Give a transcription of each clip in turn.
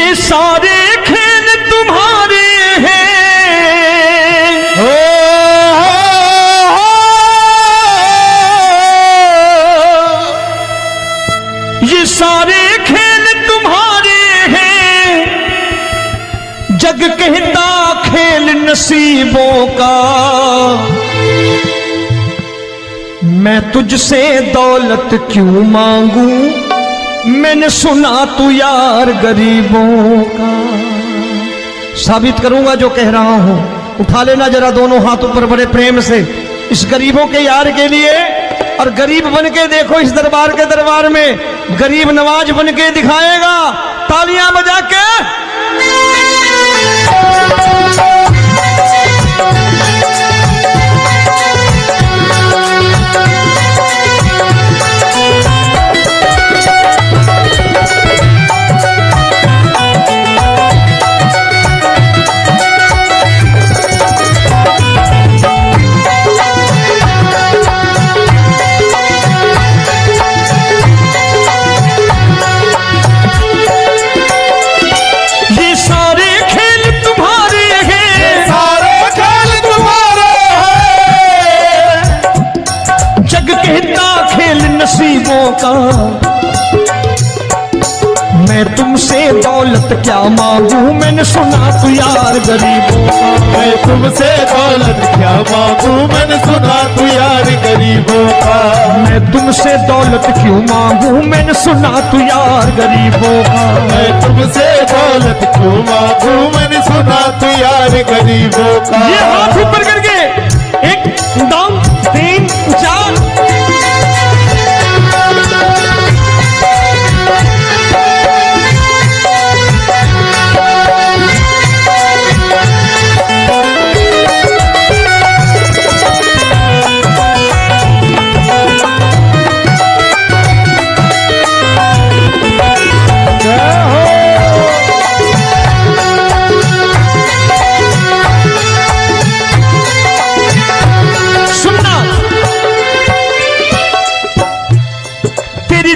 ये सारे खेल तुम्हारे हैं, ये सारे खेल तुम्हारे हैं, जग कहता खेल नसीबों का। मैं तुझसे दौलत क्यों मांगू, मैंने सुना तू यार गरीबों का। साबित करूंगा जो कह रहा हूं। उठा लेना जरा दोनों हाथों पर बड़े प्रेम से इस गरीबों के यार के लिए। और गरीब बन के देखो इस दरबार के दरबार में गरीब नवाज बन के दिखाएगा, तालियां बजा के। नसीबों का मैं तुमसे दौलत क्या मांगू, मैंने सुना तू यार गरीबों का। मैं तुमसे दौलत क्या मांगू, मैंने सुना तू यार गरीबों का। मैं तुमसे दौलत क्यों मांगू, मैंने सुना तू यार गरीबों का। मैं तुमसे दौलत क्यों मांगू, मैंने सुना तू यार गरीबों का। ये हाथ ऊपर करके 1 2 3 4।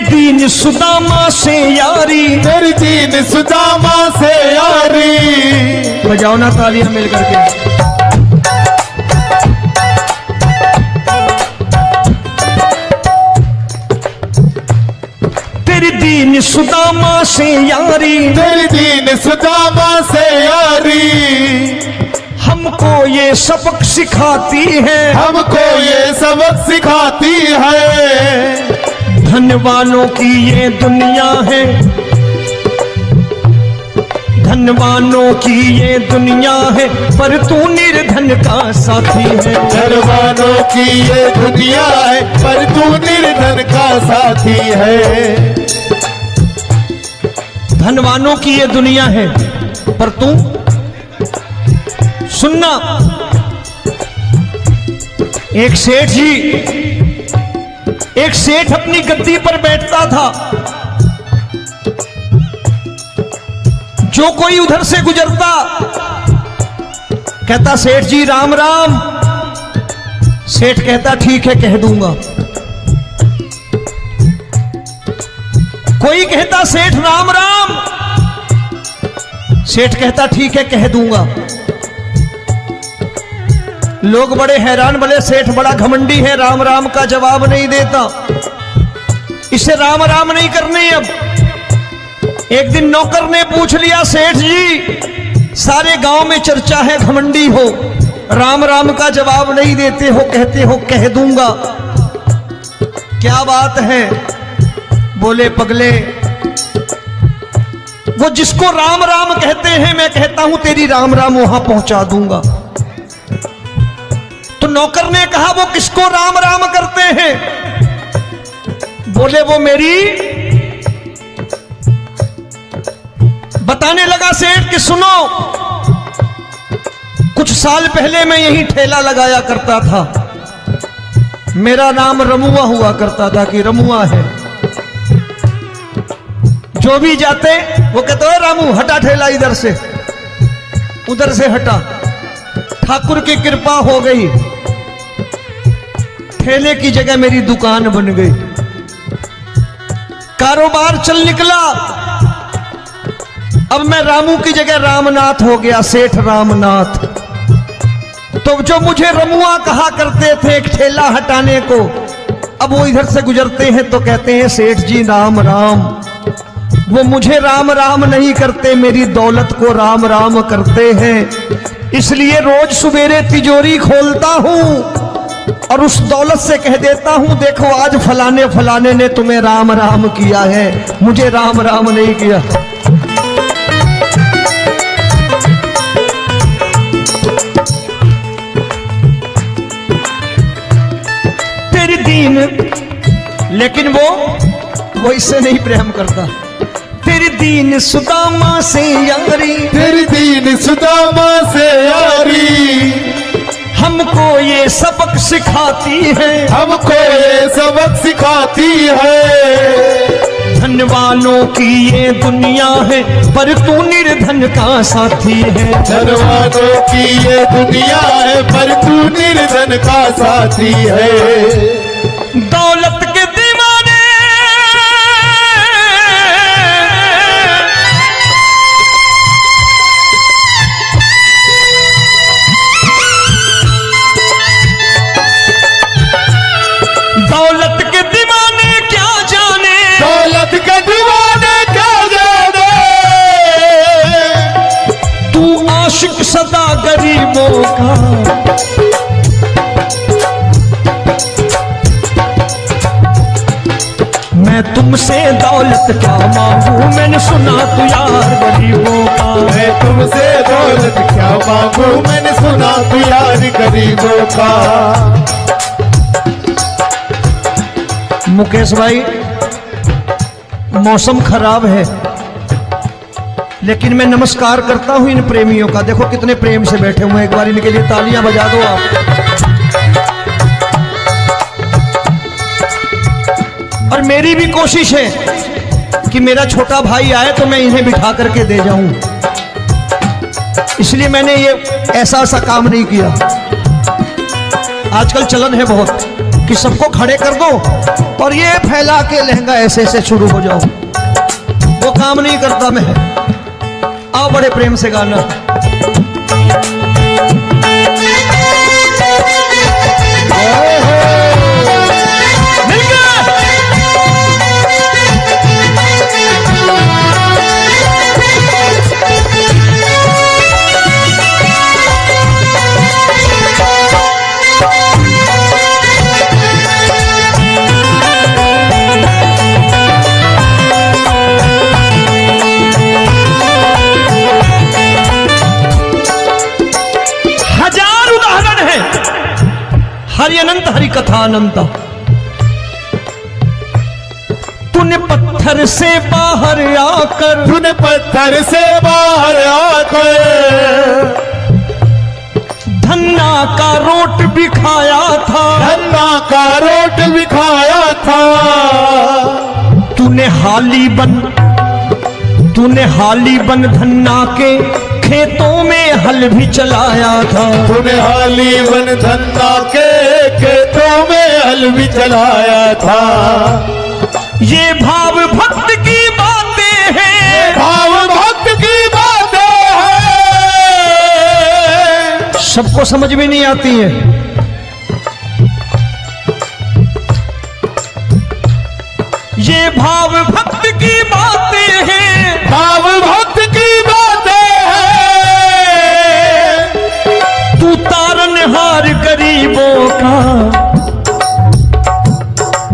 दीन सुदामा से यारी, तेरी दीन सुदामा से यारी। बजाओ ना तालियां मिल करके। तेरी दीन सुदामा से यारी, तेरी दीन सुदामा से यारी। हमको ये सबक सिखाती है, हमको ये सबक सिखाती है। धनवानों की ये दुनिया है, धनवानों की ये दुनिया है, पर तू निर्धन का साथी है। धनवानों की ये दुनिया है, पर तू निर्धन का साथी है। धनवानों की ये दुनिया है, पर तू सुनना। एक सेठ जी, एक सेठ अपनी गद्दी पर बैठता था। जो कोई उधर से गुजरता कहता सेठ जी राम राम। सेठ कहता ठीक है कह दूंगा। कोई कहता सेठ राम राम। सेठ कहता ठीक है कह दूंगा। लोग बड़े हैरान, बोले सेठ बड़ा घमंडी है, राम राम का जवाब नहीं देता, इसे राम राम नहीं करनी। अब एक दिन नौकर ने पूछ लिया, सेठ जी सारे गांव में चर्चा है घमंडी हो, राम राम का जवाब नहीं देते हो, कहते हो कह दूंगा, क्या बात है? बोले पगले, वो जिसको राम राम कहते हैं मैं कहता हूं तेरी राम राम वहां पहुंचा दूंगा। तो नौकर ने कहा वो किसको राम राम करते हैं? बोले वो मेरी। बताने लगा सेठ कि सुनो, कुछ साल पहले मैं यही ठेला लगाया करता था, मेरा नाम रमुआ हुआ करता था कि रमुआ है। जो भी जाते वो कहते हो रामू हटा ठेला इधर से, उधर से हटा। ठाकुर की कृपा हो गई, ठेले की जगह मेरी दुकान बन गई, कारोबार चल निकला। अब मैं रामू की जगह रामनाथ हो गया, सेठ रामनाथ। तो जो मुझे रमुआ कहा करते थे एक ठेला हटाने को, अब वो इधर से गुजरते हैं तो कहते हैं सेठ जी राम राम। वो मुझे राम राम नहीं करते, मेरी दौलत को राम राम करते हैं। इसलिए रोज सवेरे तिजोरी खोलता हूं और उस दौलत से कह देता हूं, देखो आज फलाने फलाने ने तुम्हें राम राम किया है, मुझे राम राम नहीं किया। तेरी दीन, लेकिन वो इससे नहीं प्रेम करता। तेरी दीन सुदामा से यारी, तेरी दीन सुदामा से यारी, हमको ये सबक सिखाती है, हमको ये सबक सिखाती है। धन वालों की ये दुनिया है, पर तू निर्धन का साथी है। धन वालों की ये दुनिया है, पर तू निर्धन का साथी है। दौलत के दीवाने दौलत के दीवाने क्या जाने, दौलत के दीवाने क्या जाने, तू आशिक सदा गरीबों का। मैं तुमसे दौलत क्या मांगू, मैंने सुना तू यार गरीबों का। मैं तुमसे दौलत क्या मांगू, मैंने सुना तू यार गरीबों का। मुकेश भाई, मौसम खराब है, लेकिन मैं नमस्कार करता हूं इन प्रेमियों का। देखो कितने प्रेम से बैठे हुए हैं, एक बार इनके लिए तालियां बजा दो आप। और मेरी भी कोशिश है कि मेरा छोटा भाई आए तो मैं इन्हें बिठा करके दे जाऊं, इसलिए मैंने ये ऐसा काम नहीं किया। आजकल चलन है बहुत कि सबको खड़े कर दो और ये फैला के लहंगा ऐसे ऐसे शुरू हो जाओ, वो काम नहीं करता मैं। आओ बड़े प्रेम से गाना। हरि अनंत हरि कथा अनंत। तूने पत्थर से बाहर आकर, तूने पत्थर से बाहर आकर धन्ना का रोट भी खाया था, धन्ना का रोट भी खाया था। तूने हाली बन धन्ना के खेतों में हल भी चलाया था। तूने हाली बन धन्ना के खेतों में हल भी चलाया था। ये भाव भक्त की बातें हैं, भाव भक्त की बातें हैं, सबको समझ में नहीं आती है। ये भाव भक्त की बातें हैं, भाव भक्त की बातें हैं। तू तारनहार गरीबों का,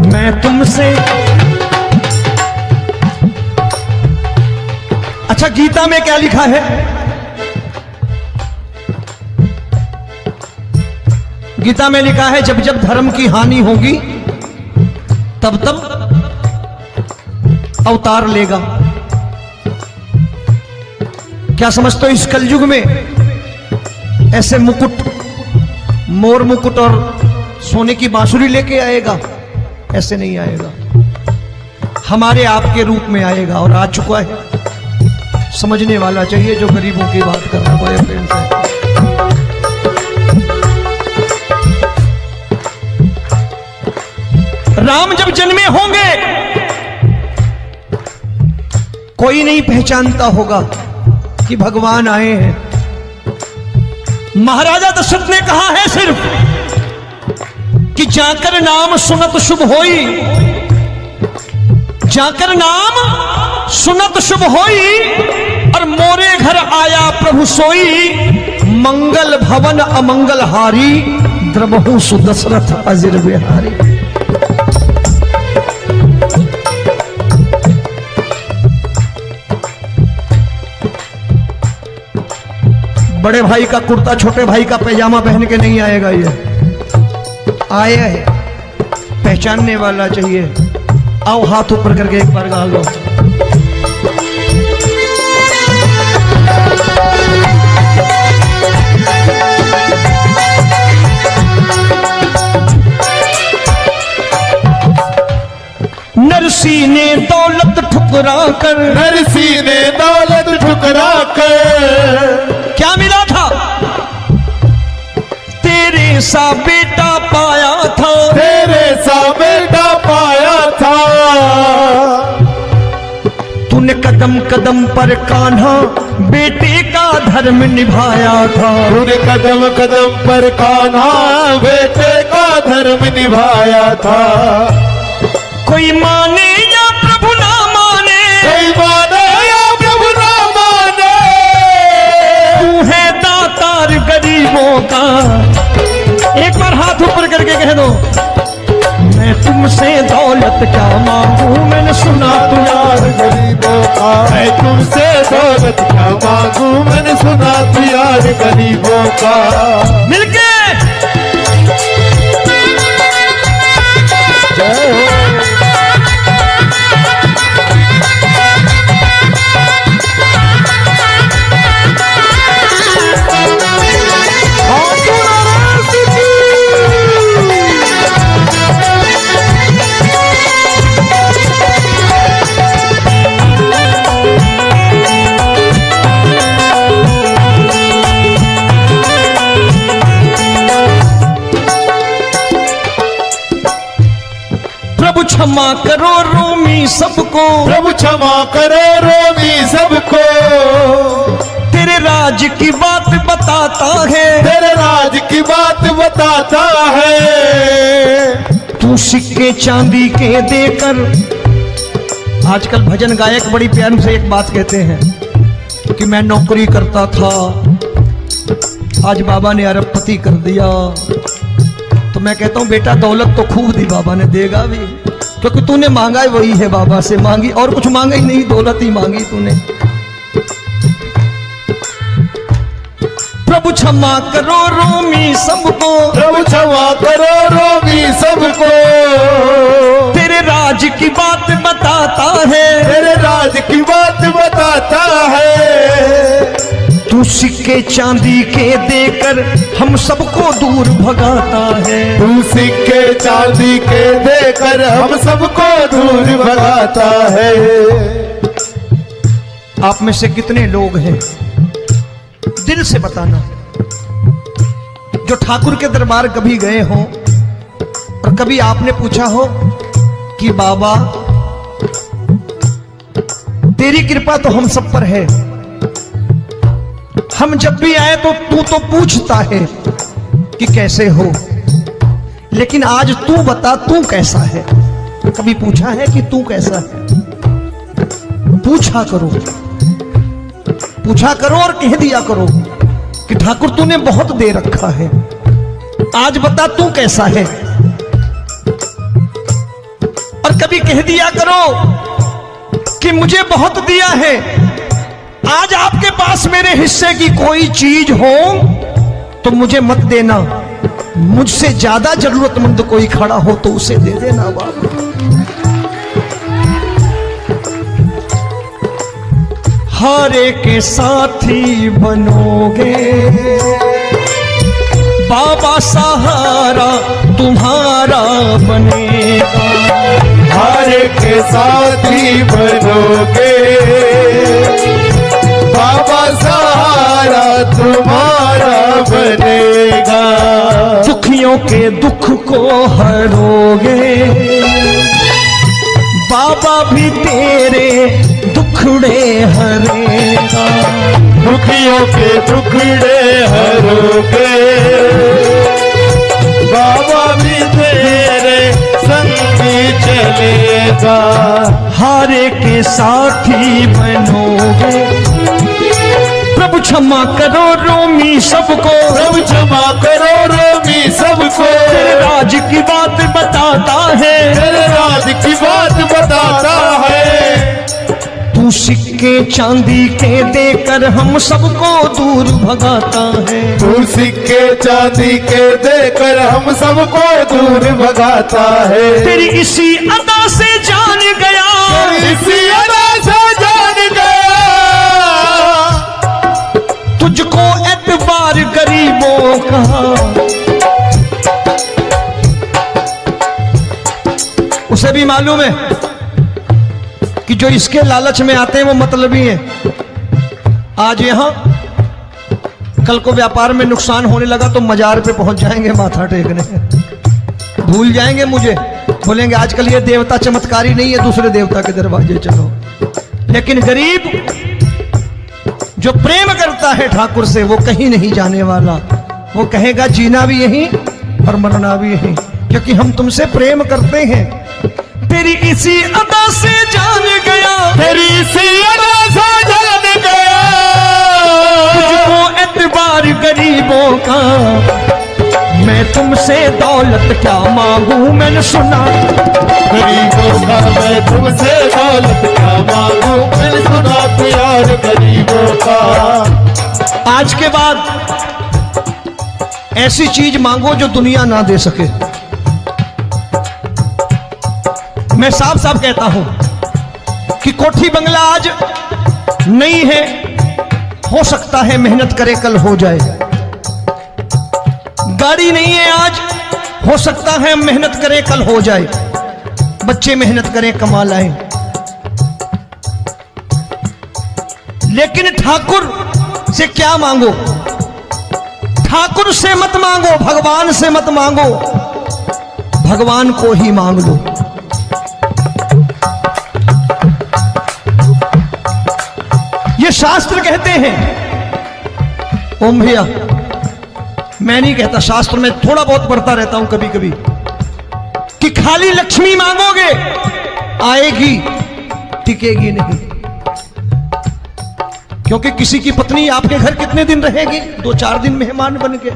मैं तुमसे। अच्छा, गीता में क्या लिखा है? गीता में लिखा है जब जब धर्म की हानि होगी तब तब अवतार लेगा। क्या समझते हो, इस कलयुग में ऐसे मुकुट, मोर मुकुट और सोने की बांसुरी लेके आएगा? ऐसे नहीं आएगा, हमारे आपके रूप में आएगा और आ चुका है। समझने वाला चाहिए जो गरीबों की बात करना बड़े प्रेम से। राम जब जन्मे होंगे कोई नहीं पहचानता होगा, कि भगवान आए हैं। महाराजा दशरथ ने कहा है सिर्फ कि जाकर नाम सुनत शुभ होई, जाकर नाम सुनत शुभ होई, और मोरे घर आया प्रभु सोई, मंगल भवन अमंगल हारी, द्रबहु सुदशरथ अजिर बिहारी। बड़े भाई का कुर्ता छोटे भाई का पैजामा पहन के नहीं आएगा, ये आया है पहचानने वाला चाहिए। आओ हाथ ऊपर करके एक बार गा लो। नरसी ने दौलत ठुकरा कर, नरसी ने दौलत ठुकरा कर, क्या मिला था? तेरे सा बेटा पाया था, तेरे सा बेटा पाया था। तूने कदम कदम पर कान्हा बेटे का धर्म निभाया था, तूने कदम कदम पर कान्हा बेटे का धर्म निभाया था। कोई माने या प्रभु ना माने, कोई माने या प्रभु ना माने, तू है दातार गरीबों का। एक बार हाथ ऊपर करके कह दो, मैं तुमसे दौलत क्या मांगू, मैंने सुना तू यार गरीबों का। मैं तुमसे दौलत क्या मांगू, मैंने सुना तू यार गरीबों का। मिलके क्षमा करो रोमी सबको, प्रभु क्षमा करो रोमी सबको। तेरे राज की बात बताता है, तेरे राज की बात बताता है। तू सिक्के चांदी के देकर, आजकल भजन गायक बड़ी प्यार से एक बात कहते हैं कि मैं नौकरी करता था, आज बाबा ने अरबपति कर दिया। तो मैं कहता हूं बेटा दौलत तो खूब दी बाबा ने, देगा भी, क्योंकि तूने मांगा वही है बाबा से, मांगी और कुछ मांगा ही नहीं, दौलत ही मांगी तूने। प्रभु क्षमा करो रोमी सबको, प्रभु क्षमा करो रोमी सबको। तेरे राज की बात बताता है, तेरे राज की बात बताता है। तू सिक्के चांदी के देकर हम सबको दूर भगाता है, तू सिक्के चांदी के देकर हम सबको दूर भगाता है। आप में से कितने लोग हैं, दिल से बताना, जो ठाकुर के दरबार कभी गए हो और कभी आपने पूछा हो कि बाबा तेरी कृपा तो हम सब पर है, हम जब भी आए तो तू तो पूछता है कि कैसे हो, लेकिन आज तू बता तू कैसा है। कभी पूछा है कि तू कैसा है? पूछा करो, पूछा करो और कह दिया करो कि ठाकुर तूने बहुत दे रखा है, आज बता तू कैसा है। और कभी कह दिया करो कि मुझे बहुत दिया है, आज आपके पास मेरे हिस्से की कोई चीज हो तो मुझे मत देना, मुझसे ज्यादा जरूरतमंद कोई खड़ा हो तो उसे दे देना बाबा। हारे के साथी बनोगे बाबा, सहारा तुम्हारा बनेगा। हारे के साथी बनोगे बाबा, सहारा तुम्हारा बनेगा। दुखियों के दुख को हरोगे बाबा, भी तेरे दुख दुखड़े हरेगा, दुखियों के दुखड़े हरोगे, बाबा भी तेरे संगी चलेगा। हारे के साथी बनोगे, प्रभु क्षमा करो रोमी सबको, प्रभु क्षमा करो रोमी सबको, तेरे राज की बात बताता है, तेरे राज की बात बताता है। तू सिक्के चांदी के देकर हम सबको दूर भगाता है, तू सिक्के चांदी के देकर हम सबको दूर भगाता है। तेरी इसी अदा से जान गया, इसी अदा से जान गया, तुझको एतबार गरीबों का। उसे भी मालूम है कि जो इसके लालच में आते हैं वो मतलबी हैं। आज यहां कल को व्यापार में नुकसान होने लगा तो मजार पे पहुंच जाएंगे माथा टेकने, भूल जाएंगे मुझे, बोलेंगे आजकल ये देवता चमत्कारी नहीं है, दूसरे देवता के दरवाजे चलो। लेकिन गरीब जो प्रेम करता है ठाकुर से वो कहीं नहीं जाने वाला, वो कहेगा जीना भी यहीं और मरना भी यहीं, क्योंकि हम तुमसे प्रेम करते हैं। तेरी इसी अदा से जान गया, तेरी इसी अदा से जान गया, तुझको एतबार गरीबों का। मैं तुमसे दौलत क्या मांगू, मैंने सुना गरीबों का मैं तुमसे दौलत क्या मांगू, मैंने सुना प्यार गरीबों का। आज के बाद ऐसी चीज मांगो जो दुनिया ना दे सके। मैं साफ साफ कहता हूं कि कोठी बंगला आज नहीं है, हो सकता है मेहनत करे कल हो जाए। गाड़ी नहीं है आज, हो सकता है मेहनत करें कल हो जाए। बच्चे मेहनत करें कमा लाएं, लेकिन ठाकुर से क्या मांगो? ठाकुर से मत मांगो, भगवान से मत मांगो, भगवान को ही मांग लो। ये शास्त्र कहते हैं। ओम भैया, मैं नहीं कहता, शास्त्र में थोड़ा बहुत पढ़ता रहता हूं कभी कभी, कि खाली लक्ष्मी मांगोगे आएगी, टिकेगी नहीं। क्योंकि किसी की पत्नी आपके घर कितने दिन रहेगी? 2-4 दिन मेहमान बन के।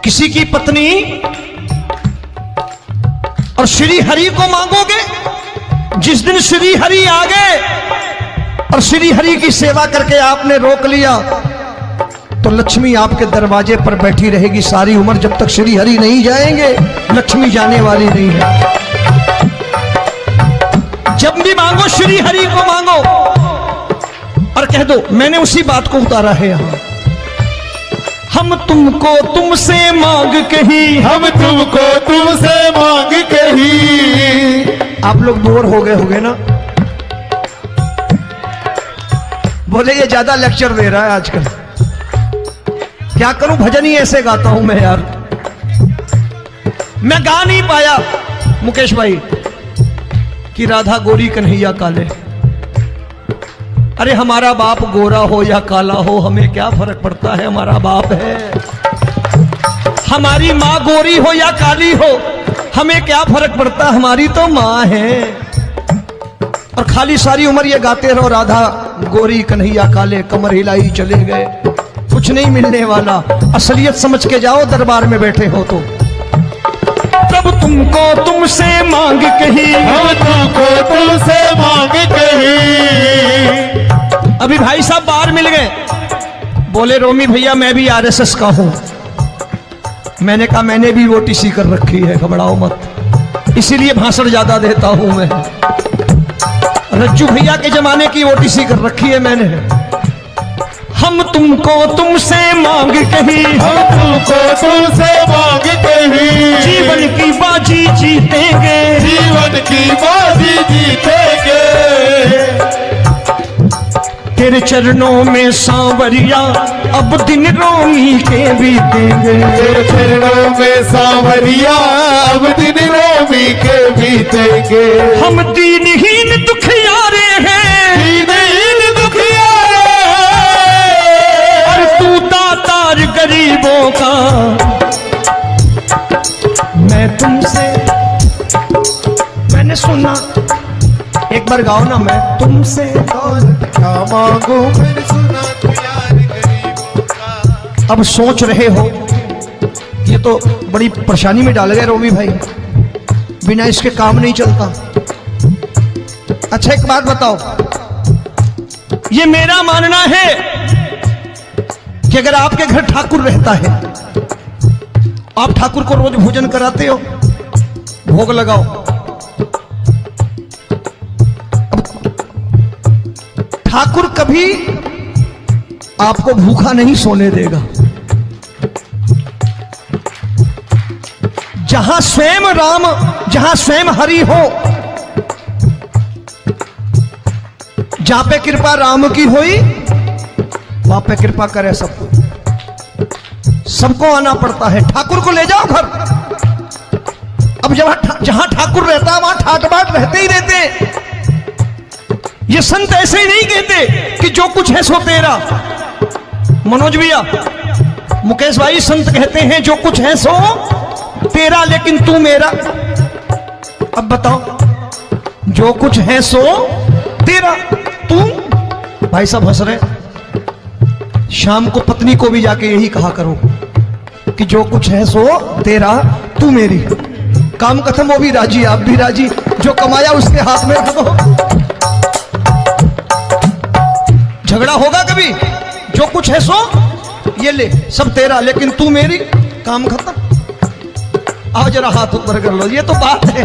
किसी की पत्नी और श्री हरि को मांगोगे, जिस दिन श्री हरि आ गए और श्री हरि की सेवा करके आपने रोक लिया तो लक्ष्मी आपके दरवाजे पर बैठी रहेगी सारी उम्र। जब तक श्री हरि नहीं जाएंगे लक्ष्मी जाने वाली नहीं है। जब भी मांगो श्री हरि को मांगो और कह दो मैंने उसी बात को उतारा है यहां। हम तुमको तुमसे मांग कही, हम तुमको तुमसे मांग कही। आप लोग बोर हो गए होंगे ना, बोले ये ज्यादा लेक्चर दे रहा है आजकल। क्या करूं, भजन ही ऐसे गाता हूं मैं यार। मैं गा नहीं पाया मुकेश भाई कि राधा गोरी कन्हैया काले। अरे हमारा बाप गोरा हो या काला हो हमें क्या फर्क पड़ता है, हमारा बाप है। हमारी माँ गोरी हो या काली हो हमें क्या फर्क पड़ता, हमारी तो माँ है। और खाली सारी उम्र ये गाते रहो राधा गोरी कन्हैया काले, कमर हिलाई चले गए, कुछ नहीं मिलने वाला। असलियत समझ के जाओ दरबार में बैठे हो तो। प्रभु तुमको तुमसे मांग कही, हम तुमको तुमसे मांग कही। अभी भाई साहब बाहर मिल गए, बोले रोमी भैया मैं भी आरएसएस का हूं। मैंने कहा मैंने भी ओटीसी कर रखी है, घबराओ मत, इसीलिए भाषण ज्यादा देता हूं मैं। रज्जू भैया के जमाने की ओटीसी कर रखी है मैंने। हम तुमको तुमसे मांग कही, हम तुमको तुमसे मांग कही। जीवन की बाजी जीतेंगे, जीवन की बाजी जीतेंगे। तेरे चरणों में सांवरिया अब दिन रोमी के बीतेंगे। तेरे चरणों में सांवरिया अब दिन रोमी के बीतेंगे। हम दीनहीन दुखियारे हैं, दीन दुखियारे। और तू दातार गरीबों का, मैं तुमसे, मैंने सुना, एक बार गाओ ना, मैं तुमसे दौलत क्या मांगू मैंने सुना तू यार गरीबों का। अब सोच रहे हो ये तो बड़ी परेशानी में डाल गए रोमी भाई, बिना इसके काम नहीं चलता। अच्छा एक बात बताओ, ये मेरा मानना है कि अगर आपके घर ठाकुर रहता है, आप ठाकुर को रोज भोजन कराते हो, भोग लगाओ, अब ठाकुर कभी आपको भूखा नहीं सोने देगा। जहां स्वयं राम, जहां स्वयं हरि हो, जहां पे कृपा राम की हुई, वहां पे कृपा करे सबको, सबको आना पड़ता है। ठाकुर को ले जाओ घर। अब जहां ठाकुर रहता है वहां ठाट बाट रहते ही रहते। ये संत ऐसे ही नहीं कहते कि जो कुछ है सो तेरा। मनोज भैया, मुकेश भाई, संत कहते हैं जो कुछ है सो तेरा लेकिन तू मेरा। अब बताओ, जो कुछ है सो तेरा, तू। भाई साहब हंस रहे। शाम को पत्नी को भी जाके यही कहा करो कि जो कुछ है सो तेरा, तू मेरी। काम खत्म, वो भी राजी, आप भी राजी, जो कमाया उसके हाथ में रख दो। झगड़ा होगा कभी? जो कुछ है सो ये ले, सब तेरा लेकिन तू मेरी, काम खत्म। आओ जरा हाथ ऊपर कर लो, ये तो बात है।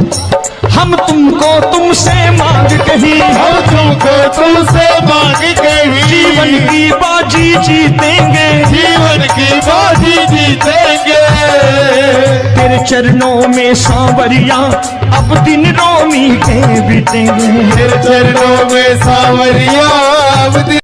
हम तुमको तुमसे मांग कहीं, हम तुमको तुमसे मांग कहीं, जीवन की बाजी जीतेंगे, जीवन की बाजी जीतेंगे। तेरे चरणों में सांवरिया अब दिन रोमी के बीतेंगे। तेरे चरणों में सांवरिया अब दिन